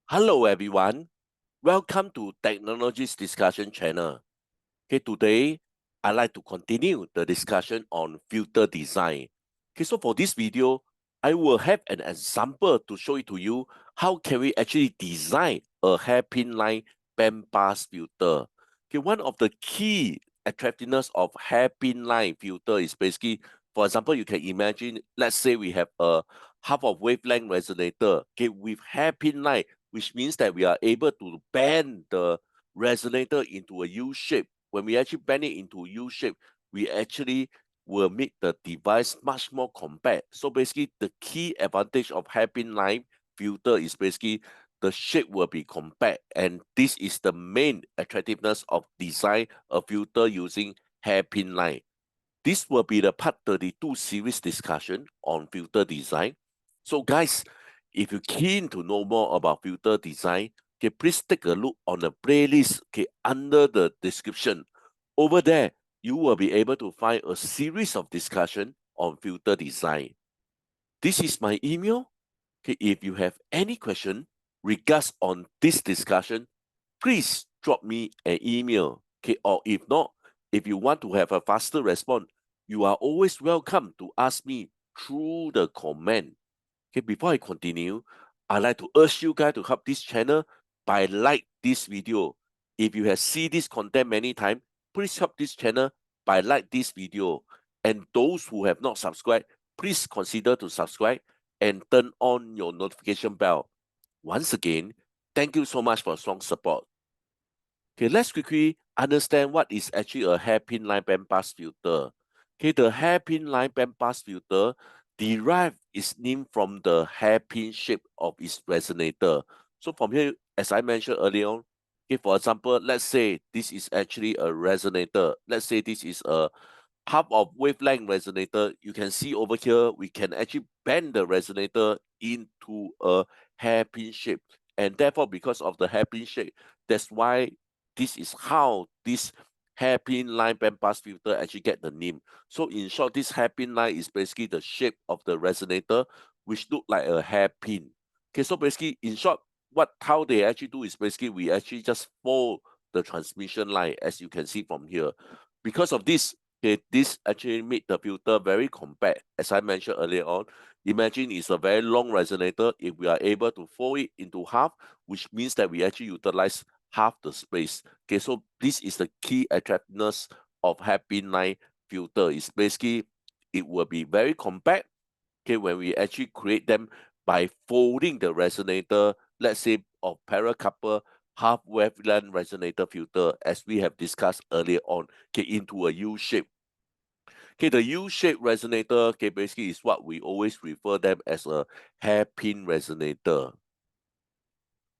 Hello everyone, welcome to Technologies Discussion channel. Okay, today I'd like to continue the discussion on filter design. Okay, so for this video, I will have an example to show it to you how can we actually design a hairpin-line bandpass filter. Okay, one of the key attractiveness of hairpin-line filter is basically, for example, you can imagine, let's say we have a half of wavelength resonator, okay, with hairpin line, which means that we are able to bend the resonator into a U shape. When we actually bend it into U shape, we actually will make the device much more compact. So basically, the key advantage of hairpin line filter is basically the shape will be compact, and this is the main attractiveness of design a filter using hairpin line. This will be the part 32 series discussion on filter design. So guys, if you're keen to know more about filter design, okay, please take a look on the playlist, okay, under the description. Over there, you will be able to find a series of discussion on filter design. This is my email. Okay, if you have any question regards on this discussion, please drop me an email. Okay, or if not, if you want to have a faster response, you are always welcome to ask me through the comment. Okay, before I continue, I'd like to urge you guys to help this channel by like this video. If you have seen this content many times, please help this channel by like this video. And those who have not subscribed, please consider to subscribe and turn on your notification bell. Once again, thank you so much for strong support. Okay, let's quickly understand what is actually a hairpin-line bandpass filter. Okay, the hairpin-line bandpass filter derive its name from the hairpin shape of its resonator. So from here, as I mentioned earlier on, okay, for example, let's say this is actually a resonator. Let's say this is a half of wavelength resonator. You can see over here, we can actually bend the resonator into a hairpin shape. And therefore, because of the hairpin shape, that's why this is how this hairpin line bandpass filter actually get the name. So in short, this hairpin line is basically the shape of the resonator, which look like a hairpin. Okay, so basically, in short, how they actually do is basically we actually just follow the transmission line, as you can see from here. Because of this, okay, this actually made the filter very compact. As I mentioned earlier on, imagine it's a very long resonator. If we are able to fold it into half, which means that we actually utilize half the space. Okay, so this is the key attractiveness of hairpin line filter. It's basically it will be very compact. Okay, when we actually create them by folding the resonator, let's say of paracouple half wavelength resonator filter, as we have discussed earlier on, okay, into a U shape. Okay, the U-shaped resonator, okay, basically is what we always refer them as a hairpin resonator.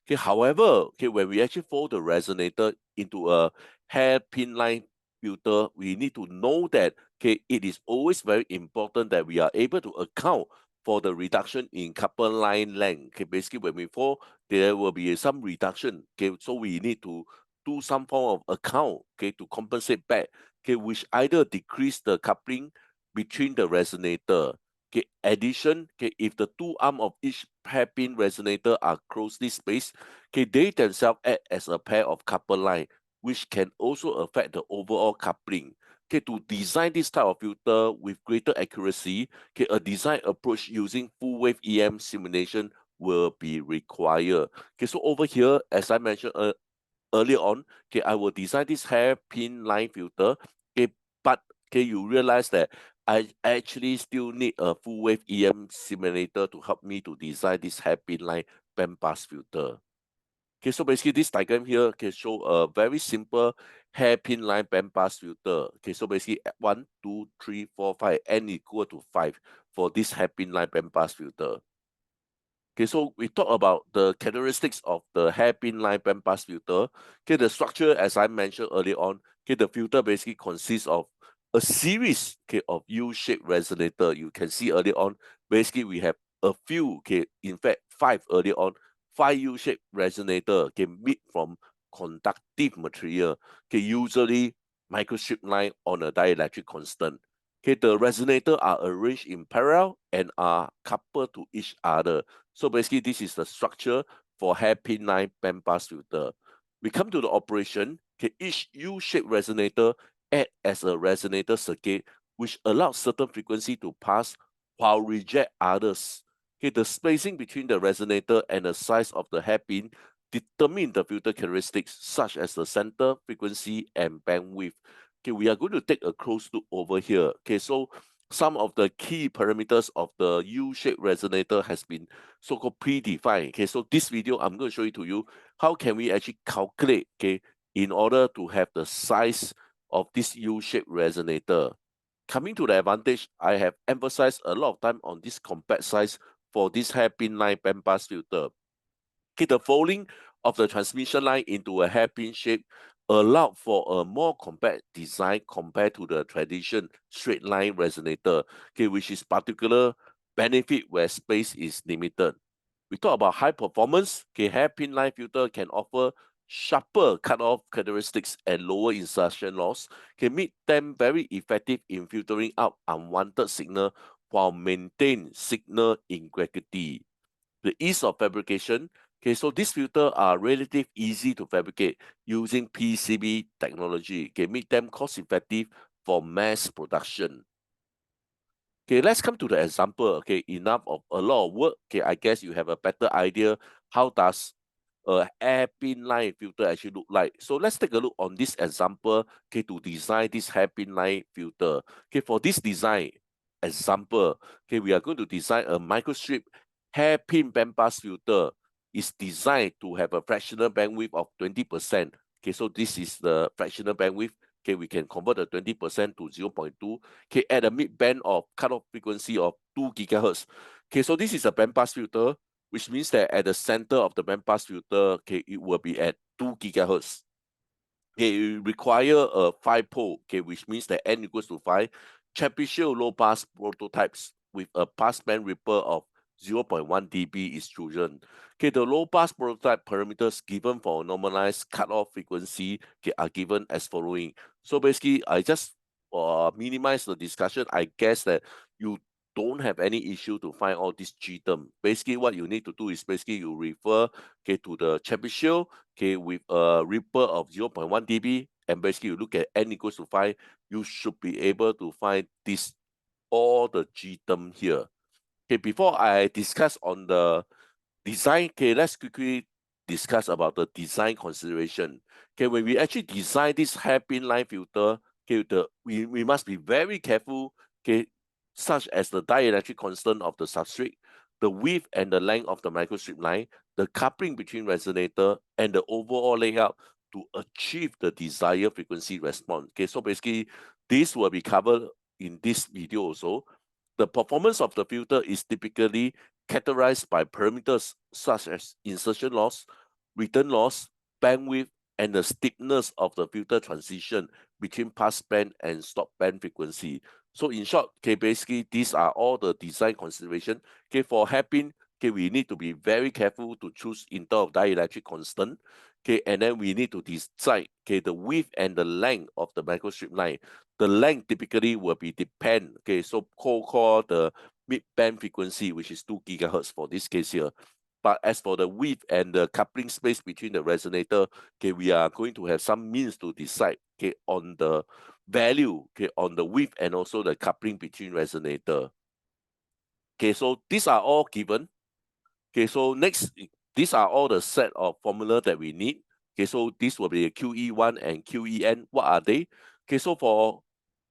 Okay, however, okay, when we actually fold the resonator into a hairpin line filter, we need to know that, okay, it is always very important that we are able to account for the reduction in couple line length. Okay, basically when we fold, there will be some reduction. Okay, so we need to do some form of account, okay, to compensate back, okay, which either decrease the coupling between the resonator. Okay, addition, okay, if the two arms of each hairpin resonator are closely spaced, okay, they themselves act as a pair of couple line, which can also affect the overall coupling. Okay, to design this type of filter with greater accuracy, okay, a design approach using full wave EM simulation will be required. Okay, so over here, as I mentioned earlier on, okay, I will design this hairpin line filter, okay, but okay, you realize that I actually still need a full wave EM simulator to help me to design this hairpin line bandpass filter. Okay, so basically this diagram here can show a very simple hairpin line bandpass filter. Okay, so basically 1, 2, 3, 4, 5, n equal to 5 for this hairpin line bandpass filter. Okay, so we talk about the characteristics of the hairpin line bandpass filter. Okay, the structure, as I mentioned earlier on, okay, the filter basically consists of a series, okay, of U-shaped resonator. You can see earlier on, basically we have a few, okay, in fact, 5 earlier on, 5 U-shaped resonator, okay, made from conductive material, okay, usually microstrip line on a dielectric constant. Okay, the resonator are arranged in parallel and are coupled to each other. So basically, this is the structure for hairpin-line bandpass filter. We come to the operation. Okay, each U-shaped resonator act as a resonator circuit which allows certain frequency to pass while reject others. Okay, the spacing between the resonator and the size of the hairpin determine the filter characteristics such as the center frequency and bandwidth. Okay, we are going to take a close look over here. Okay, so some of the key parameters of the U-shaped resonator has been so-called predefined. Okay, so this video I'm going to show it to you how can we actually calculate, okay, in order to have the size of this U-shaped resonator. Coming to the advantage, I have emphasized a lot of time on this compact size for this hairpin-line bandpass filter. Okay, the folding of the transmission line into a hairpin shape allowed for a more compact design compared to the traditional straight line resonator, okay, which is particular benefit where space is limited. We talk about high performance. Okay, hairpin line filter can offer sharper cutoff characteristics and lower insertion loss, can make them very effective in filtering out unwanted signal while maintain signal integrity. The ease of fabrication. Okay, so these filters are relatively easy to fabricate using PCB technology. Okay, make them cost effective for mass production. Okay, let's come to the example. Okay, enough of a lot of work. Okay, I guess you have a better idea how does a hairpin line filter actually look like. So let's take a look on this example, okay, to design this hairpin line filter. Okay, for this design example, okay, we are going to design a microstrip hairpin bandpass filter. Is designed to have a fractional bandwidth of 20%. Okay, so this is the fractional bandwidth. Okay, we can convert the 20% to 0.2. Okay, at a mid band of cutoff frequency of 2 GHz. Okay, so this is a bandpass filter, which means that at the center of the bandpass filter, okay, it will be at 2 GHz. Okay, it require a 5-pole, okay, which means that n equals to 5, trapezial low pass prototypes with a passband ripple of 0.1 dB is chosen. Okay, the low pass prototype parameters given for normalized cutoff frequency, okay, are given as following. So basically, I just minimize the discussion. I guess that you don't have any issue to find all this G term. Basically, what you need to do is basically you refer, okay, to the trapezial, okay, with a ripple of 0.1 dB, and basically you look at n equals to 5, you should be able to find this all the G term here. Okay, before I discuss on the design, okay, let's quickly discuss about the design consideration. Okay, when we actually design this hairpin line filter, okay, we must be very careful, okay, such as the dielectric constant of the substrate, the width and the length of the microstrip line, the coupling between resonator, and the overall layout to achieve the desired frequency response. Okay, so basically, this will be covered in this video also. The performance of the filter is typically characterized by parameters such as insertion loss, return loss, bandwidth, and the steepness of the filter transition between pass band and stop band frequency. So in short, okay, basically these are all the design consideration. Okay, for hairpin, okay, we need to be very careful to choose in terms of dielectric constant. Okay, and then we need to decide, okay, the width and the length of the microstrip line. The length typically will be depend, okay, so call the mid-band frequency, which is 2 GHz for this case here. But as for the width and the coupling space between the resonator, okay, we are going to have some means to decide, okay, on the value, okay, on the width and also the coupling between resonator. Okay, so these are all given. Okay, so next, these are all the set of formula that we need. Okay, so this will be a QE1 and QEN. What are they? Okay, so for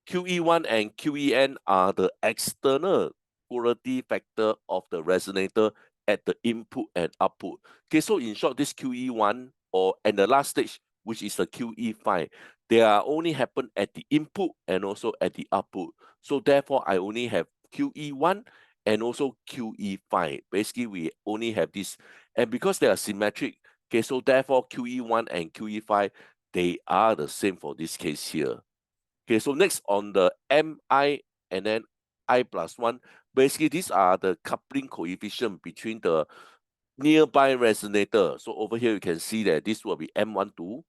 QE1 and QEN are the external quality factor of the resonator at the input and output. Okay, so in short, this QE1 and the last stage, which is the QE5, they are only happen at the input and also at the output. So therefore, I only have QE1 and also QE5. Basically, we only have this, and because they are symmetric, okay, so therefore QE1 and QE5, they are the same for this case here. Okay, so next on the MI and then I+1, basically these are the coupling coefficient between the nearby resonator. So over here you can see that this will be M12,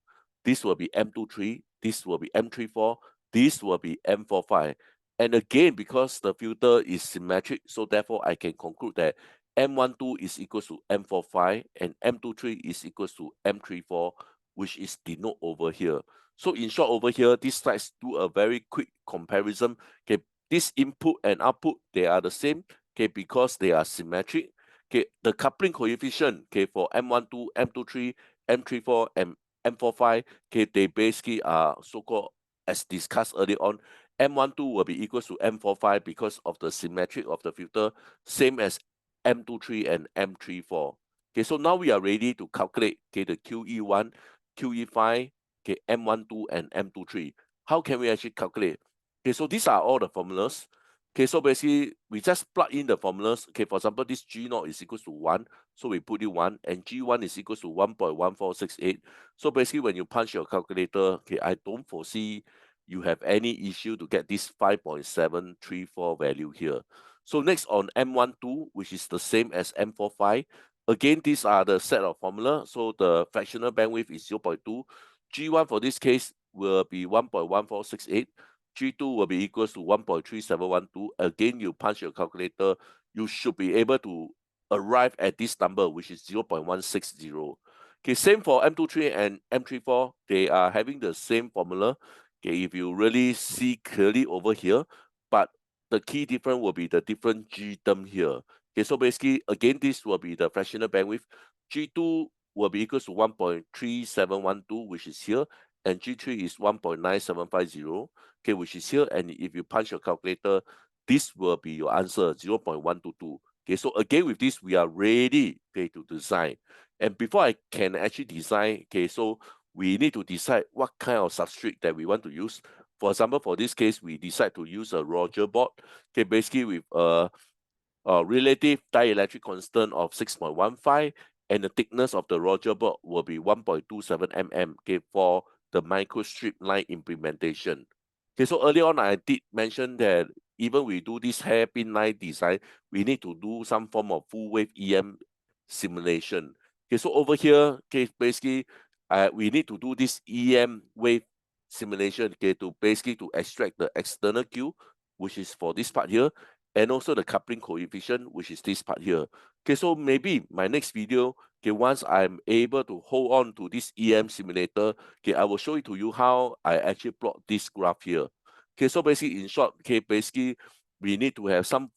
this will be M23, this will be M34, this will be M45. And again, because the filter is symmetric, so therefore I can conclude that M12 is equals to M45 and M23 is equals to M34, which is denoted over here. So in short, over here, these slides do a very quick comparison. Okay, this input and output, they are the same, okay, because they are symmetric. Okay, the coupling coefficient, okay, for M12, M23, M34, and M45, okay, they basically are so-called, as discussed earlier on, M12 will be equals to M45 because of the symmetric of the filter, same as M23 and M34. Okay, so now we are ready to calculate, okay, the QE1, QE5, okay, M12 and M23. How can we actually calculate? Okay, so these are all the formulas. Okay, so basically we just plug in the formulas. Okay, for example, this G0 is equals to 1, so we put in 1, and G1 is equals to 1.1468. So basically when you punch your calculator, okay, I don't foresee you have any issue to get this 5.734 value here. So next on M12, which is the same as M45, again, these are the set of formula. So the fractional bandwidth is 0.2. G1 for this case will be 1.1468. G2 will be equals to 1.3712. Again, you punch your calculator, you should be able to arrive at this number, which is 0.160. Okay, same for M23 and M34. They are having the same formula. Okay, if you really see clearly over here, but the key difference will be the different G term here. Okay, so basically, again, this will be the fractional bandwidth. G2 will be equals to 1.3712, which is here, and G3 is 1.9750, okay, which is here. And if you punch your calculator, this will be your answer, 0.122. Okay, so again, with this, we are ready, okay, to design. And before I can actually design, okay, so we need to decide what kind of substrate that we want to use. For example, for this case, we decide to use a Roger board, okay, basically with a relative dielectric constant of 6.15, and the thickness of the Roger board will be 1.27 mm, okay, for the microstrip line implementation. Okay, so earlier on, I did mention that even we do this hairpin line design, we need to do some form of full wave EM simulation. Okay, so over here, okay, basically, we need to do this EM wave simulation, okay, to basically to extract the external Q, which is for this part here, and also the coupling coefficient, which is this part here. Okay, so maybe my next video, okay, once I'm able to hold on to this EM simulator, okay, I will show it to you how I actually plot this graph here. Okay, so basically, in short, okay, basically, we need to have some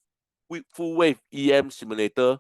full wave EM simulator,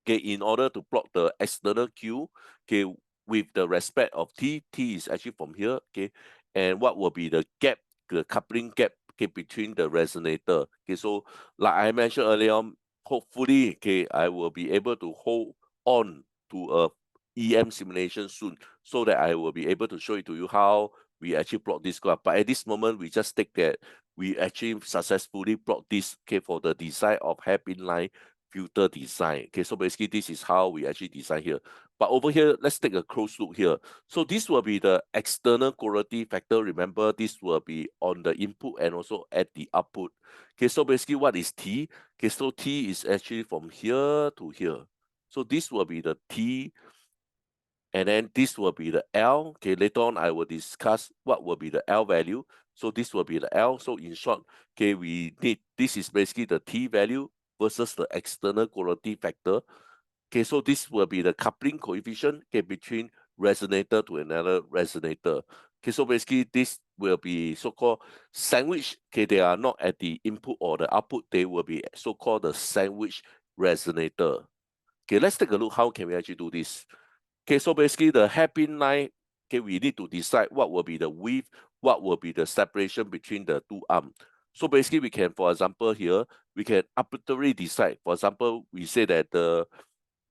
okay, in order to plot the external Q, okay, with the respect of T. T is actually from here, okay, and what will be the gap, the coupling gap, okay, between the resonator. Okay, so like I mentioned earlier on, hopefully, okay, I will be able to hold on to a EM simulation soon, so that I will be able to show it to you how we actually plot this graph. But at this moment, we just take that we actually successfully plot this, okay, for the design of hairpin line filter design. Okay, so basically this is how we actually design here. But over here, let's take a close look here. So this will be the external quality factor. Remember, this will be on the input and also at the output. Okay, so basically what is T? Okay, so T is actually from here to here. So this will be the T, and then this will be the L. Okay, later on I will discuss what will be the L value. So this will be the L. So in short, okay, we need, this is basically the T value versus the external quality factor. Okay, so this will be the coupling coefficient, okay, between resonator to another resonator. Okay, so basically this will be so-called sandwich. Okay, they are not at the input or the output. They will be so-called the sandwich resonator. Okay, let's take a look how can we actually do this. Okay, so basically the hairpin line, okay, we need to decide what will be the width, what will be the separation between the two arms. So basically we can, for example here, we can arbitrarily decide. For example, we say that the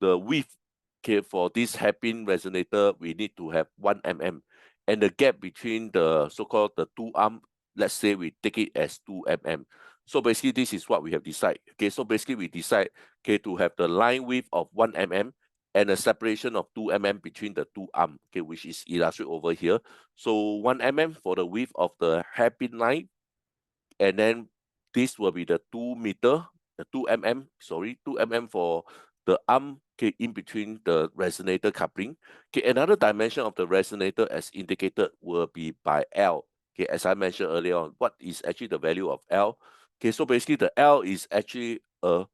width, okay, for this hairpin resonator, we need to have 1 mm. And the gap between the so-called the two arm, let's say we take it as 2 mm. So basically this is what we have decided. Okay, so basically we decide, okay, to have the line width of 1 mm and a separation of 2 mm between the two arms, okay, which is illustrated over here. So 1 mm for the width of the hairpin line, and then this will be the 2 meter, the 2 mm, sorry, 2 mm for the arm, okay, in between the resonator coupling. Okay, another dimension of the resonator as indicated will be by L. Okay, as I mentioned earlier on, what is actually the value of L? Okay, so basically the L is actually a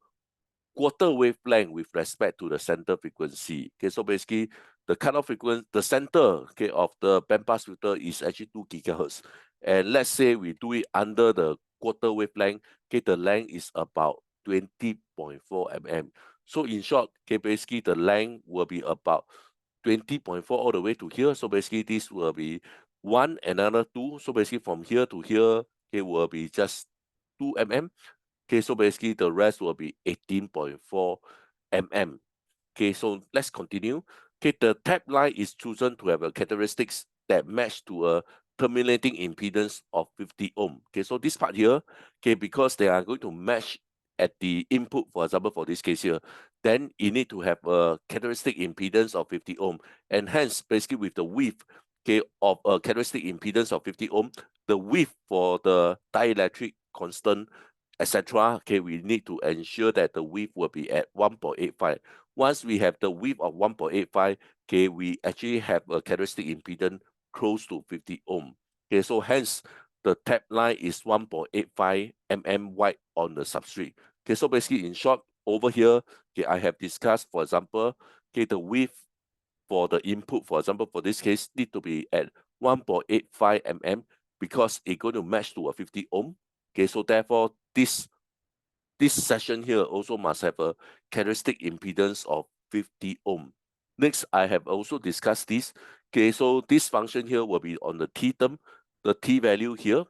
quarter wavelength with respect to the center frequency. Okay, so basically the cutoff frequency, the center, okay, of the bandpass filter is actually 2 gigahertz. And let's say we do it under the quarter wavelength, okay, the length is about 20.4 mm. So in short, okay, basically the length will be about 20.4 all the way to here. So basically this will be 1 another 2. So basically from here to here, it will be just 2 mm. Okay, so basically the rest will be 18.4 mm. Okay, so let's continue. Okay, the tap line is chosen to have a characteristics that match to a terminating impedance of 50 ohm. Okay, so this part here, okay, because they are going to match at the input, for example, for this case here, then you need to have a characteristic impedance of 50 ohm. And hence, basically with the width, okay, of a characteristic impedance of 50 ohm, the width for the dielectric constant, etc. Okay, we need to ensure that the width will be at 1.85. Once we have the width of 1.85, okay, we actually have a characteristic impedance close to 50 ohm. Okay, so hence the tap line is 1.85 mm wide on the substrate. Okay, so basically in short, over here, okay, I have discussed, for example, okay, the width for the input, for example, for this case, need to be at 1.85 mm because it's going to match to a 50 ohm. Okay, so therefore this section here also must have a characteristic impedance of 50 ohm. Next, I have also discussed this. Okay, so this function here will be on the t term, the t value here.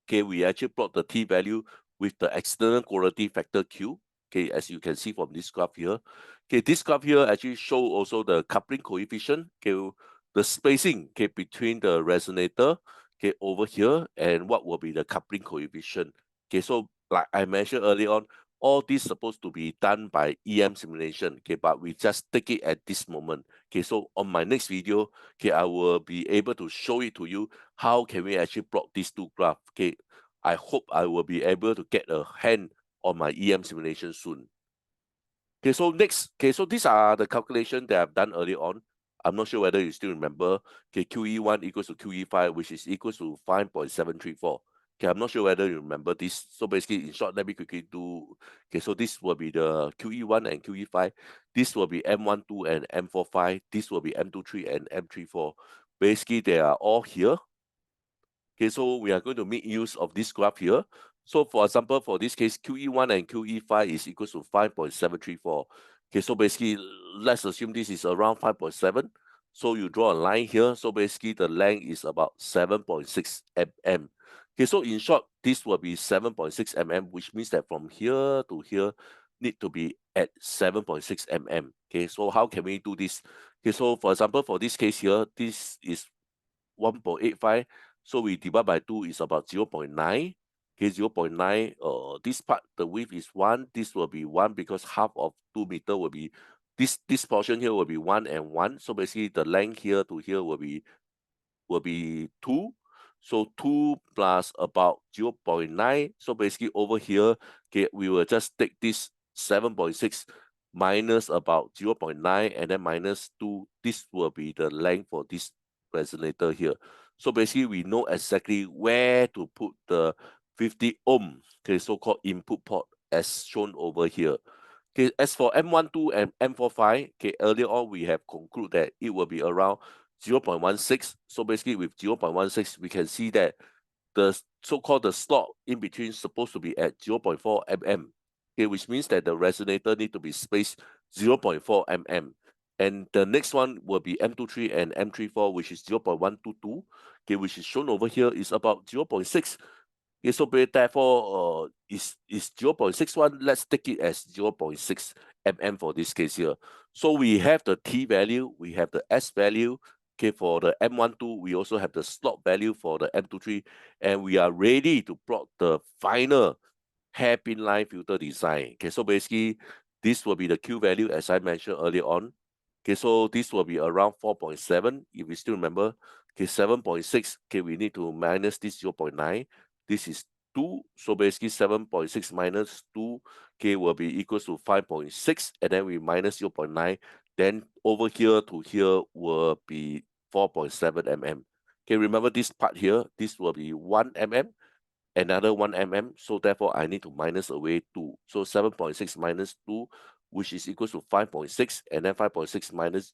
Okay, we actually plot the t value with the external quality factor Q. Okay, as you can see from this graph here. Okay, this graph here actually show also the coupling coefficient. Okay, the spacing, okay, between the resonator, okay, over here, and what will be the coupling coefficient. Okay, so like I mentioned earlier on, all this supposed to be done by EM simulation. Okay, but we just take it at this moment. Okay, so on my next video, okay, I will be able to show it to you how can we actually plot these two graphs. Okay, I hope I will be able to get a hand on my EM simulation soon. Okay, so next, okay, so these are the calculations that I've done earlier on. I'm not sure whether you still remember. Okay, QE1 equals to QE5, which is equals to 5.734. Okay, I'm not sure whether you remember this. So basically, in short, let me quickly do. Okay, so this will be the QE1 and QE5. This will be M12 and M45. This will be M23 and M34. Basically, they are all here. Okay, so we are going to make use of this graph here. So for example, for this case, QE1 and QE5 is equal to 5.734. Okay, so basically, let's assume this is around 5.7. So you draw a line here. So basically, the length is about 7.6 mm. Okay, so in short, this will be 7.6 mm, which means that from here to here need to be at 7.6 mm. Okay, so how can we do this? Okay, so for example, for this case here, this is 1.85. So we divide by 2 is about 0.9. Okay, 0.9. This part, the width is 1. This will be 1 because half of 2 meter will be, this portion here will be 1 and 1. So basically the length here to here will be 2. So 2 plus about 0.9. So basically over here, okay, we will just take this 7.6 minus about 0.9 and then minus 2. This will be the length for this resonator here. So basically we know exactly where to put the 50 ohm, okay, so-called input port as shown over here. Okay, as for M12 and M45, okay, earlier on we have concluded that it will be around 0.16. So basically with 0.16, we can see that the so-called the slot in between is supposed to be at 0.4 mm. Okay, which means that the resonator need to be spaced 0.4 mm. And the next one will be M23 and M34, which is 0.122, okay, which is shown over here is about 0.6. Okay, so therefore, is 0.61. Let's take it as 0.6 mm for this case here. So we have the T value, we have the S value. Okay, for the M12, we also have the slot value for the M23, and we are ready to plot the final hairpin line filter design. Okay, so basically, this will be the Q value as I mentioned earlier on. Okay, so this will be around 4.7, if you still remember. Okay, 7.6, okay, we need to minus this 0.9. This is 2, so basically 7.6 minus 2, okay, will be equals to 5.6, and then we minus 0.9. Then over here to here will be 4.7 mm. Okay, remember this part here, this will be 1 mm. another 1 mm. So therefore, I need to minus away 2. So 7.6 minus 2, which is equal to 5.6, and then 5.6 minus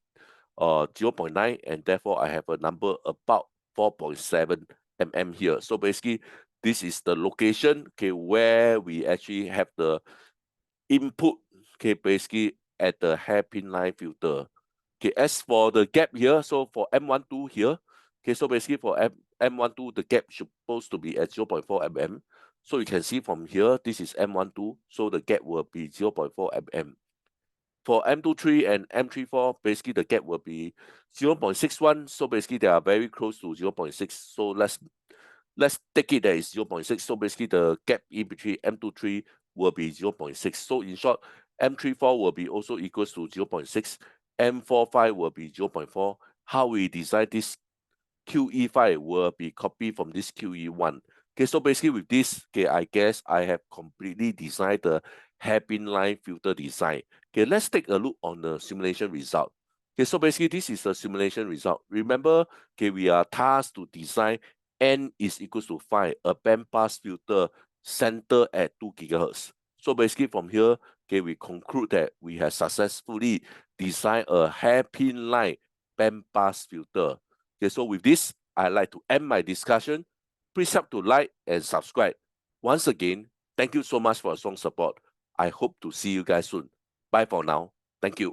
0.9, and therefore I have a number about 4.7 mm here. So basically, this is the location, okay, where we actually have the input, okay, basically at the hairpin line filter. Okay, as for the gap here, so for M12 here, okay, so basically for M12, the gap supposed to be at 0.4 mm. So you can see from here, this is M12, so the gap will be 0.4 mm. For M23 and M34, basically the gap will be 0.61, so basically they are very close to 0.6. So let's take it that it's 0.6. So basically the gap in between M23 will be 0.6. So in short, M34 will be also equals to 0.6. M45 will be 0.4. How we design this QE5 will be copied from this QE1. Okay, so basically with this, okay, I guess I have completely designed the hairpin line filter design. Okay, let's take a look on the simulation result. Okay, so basically this is the simulation result. Remember, okay, we are tasked to design N is equals to 5, a bandpass filter center at 2 GHz. So basically from here, okay, we conclude that we have successfully designed a hairpin line bandpass filter. Okay, so with this, I'd like to end my discussion. Please help to like and subscribe. Once again, thank you so much for your strong support. I hope to see you guys soon. Bye for now. Thank you.